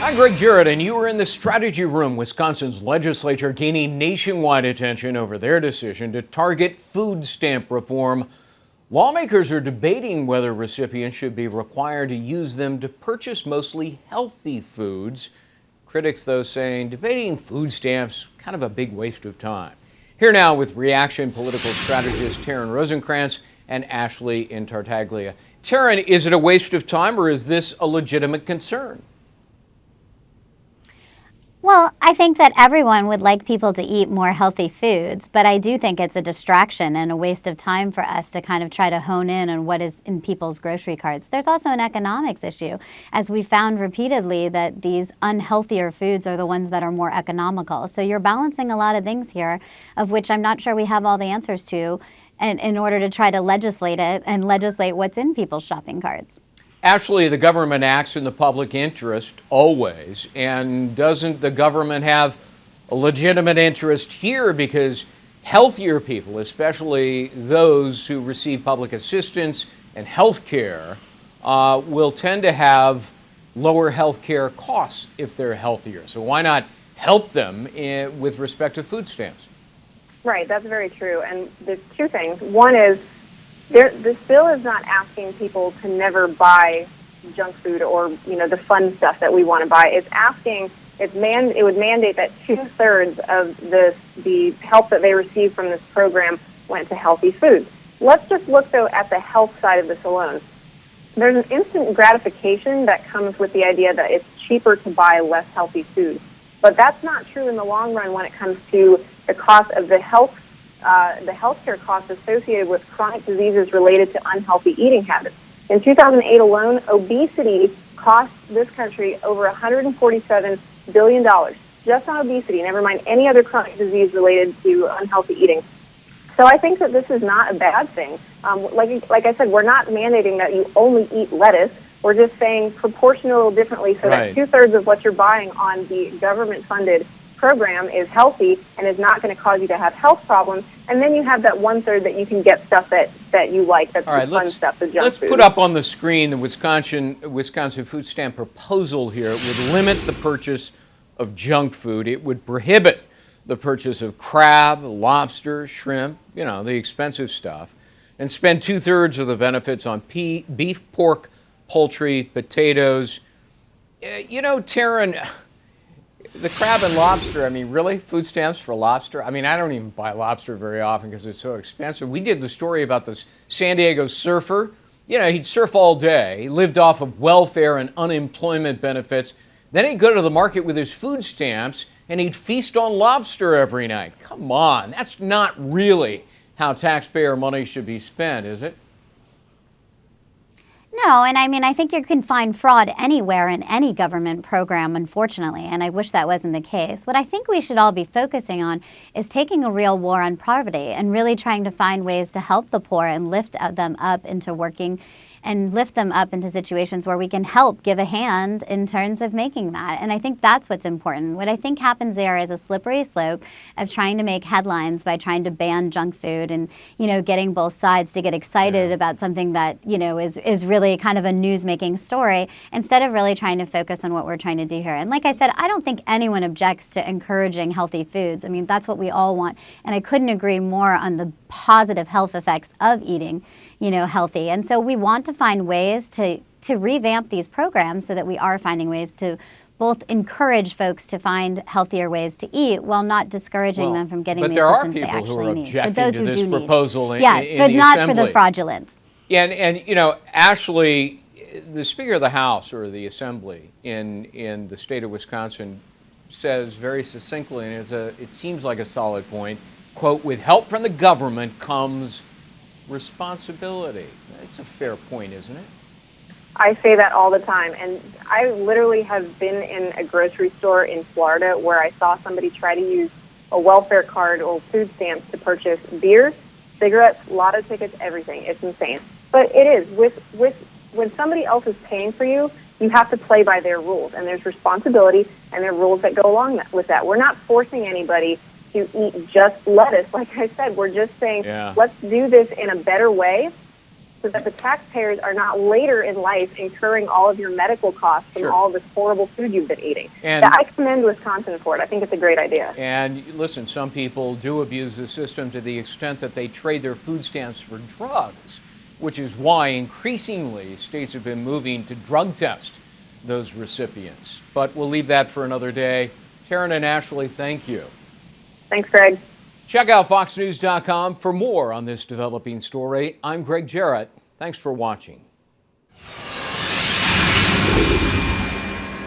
I'm Greg Jarrett, and you were in the strategy room. Wisconsin's legislature gaining nationwide attention over their decision to target food stamp reform. Lawmakers are debating whether recipients should be required to use them to purchase mostly healthy foods. Critics, though, saying debating food stamps kind of a big waste of time. Here now with reaction, political strategist Taryn Rosenkranz and Ashley Intartaglia. Taryn, is it a waste of time or is this a legitimate concern? Well, I think that everyone would like people to eat more healthy foods, but I do think it's a distraction and a waste of time for us to kind of try to hone in on what is in people's grocery carts. There's also an economics issue, as we found repeatedly that these unhealthier foods are the ones that are more economical. So you're balancing a lot of things here, of which I'm not sure we have all the answers to, and in order to try to legislate it and legislate what's in people's shopping carts. Ashley, the government acts in the public interest always, and doesn't the government have a legitimate interest here because healthier people, especially those who receive public assistance and health care, will tend to have lower health care costs if they're healthier. So why not help them with respect to food stamps? Right, that's very true. And there's two things. One is, this bill is not asking people to never buy junk food or, the fun stuff that we want to buy. It's asking, it would mandate that 2/3 of the help that they receive from this program went to healthy foods. Let's just look, though, at the health side of this alone. There's an instant gratification that comes with the idea that it's cheaper to buy less healthy food. But that's not true in the long run when it comes to the cost of the healthcare costs associated with chronic diseases related to unhealthy eating habits. In 2008 alone, obesity cost this country over $147 billion, just on obesity, never mind any other chronic disease related to unhealthy eating. So I think that this is not a bad thing. Like I said, we're not mandating that you only eat lettuce. We're just saying proportion a little differently so that 2/3 of what you're buying on the government-funded program is healthy and is not going to cause you to have health problems, and then you have that 1/3 that you can get stuff that you like, that's the fun stuff, the junk food. Let's put up on the screen the Wisconsin food stamp proposal here. It would limit the purchase of junk food. It would prohibit the purchase of crab, lobster, shrimp, the expensive stuff, and spend 2/3 of the benefits on beef, pork, poultry, potatoes. Taryn, the crab and lobster, really? Food stamps for lobster? I don't even buy lobster very often because it's so expensive. We did the story about this San Diego surfer. He'd surf all day. He lived off of welfare and unemployment benefits. Then he'd go to the market with his food stamps and he'd feast on lobster every night. Come on, that's not really how taxpayer money should be spent, is it? No, and I think you can find fraud anywhere in any government program, unfortunately, and I wish that wasn't the case. What I think we should all be focusing on is taking a real war on poverty and really trying to find ways to help the poor and lift them up into working and lift them up into situations where we can help give a hand in terms of making that. And I think that's what's important. What I think happens there is a slippery slope of trying to make headlines by trying to ban junk food and, getting both sides to get excited about something that, is really kind of a news-making story instead of really trying to focus on what we're trying to do here. And like I said, I don't think anyone objects to encouraging healthy foods. That's what we all want. And I couldn't agree more on the positive health effects of eating, healthy. And so we want to find ways to revamp these programs so that we are finding ways to both encourage folks to find healthier ways to eat while not discouraging them from getting the assistance they actually need. But there are people who are objecting to this proposal in the but Assembly. not for the fraudulence. Yeah, and Ashley, the Speaker of the House or the Assembly in the state of Wisconsin says very succinctly, and it seems like a solid point, quote, "With help from the government comes responsibility." That's a fair point, isn't it? I say that all the time, and I literally have been in a grocery store in Florida where I saw somebody try to use a welfare card or food stamps to purchase beer, cigarettes, lotto tickets, everything. It's insane. But it is. When somebody else is paying for you, you have to play by their rules, and there's responsibility and there are rules that go along with that. We're not forcing anybody to eat just lettuce. Like I said, we're just saying, let's do this in a better way so that the taxpayers are not later in life incurring all of your medical costs from all this horrible food you've been eating. And I commend Wisconsin for it. I think it's a great idea. And listen, some people do abuse the system to the extent that they trade their food stamps for drugs, which is why increasingly states have been moving to drug test those recipients. But we'll leave that for another day. Taryn and Ashley, thank you. Thanks, Greg. Check out foxnews.com for more on this developing story. I'm Greg Jarrett. Thanks for watching.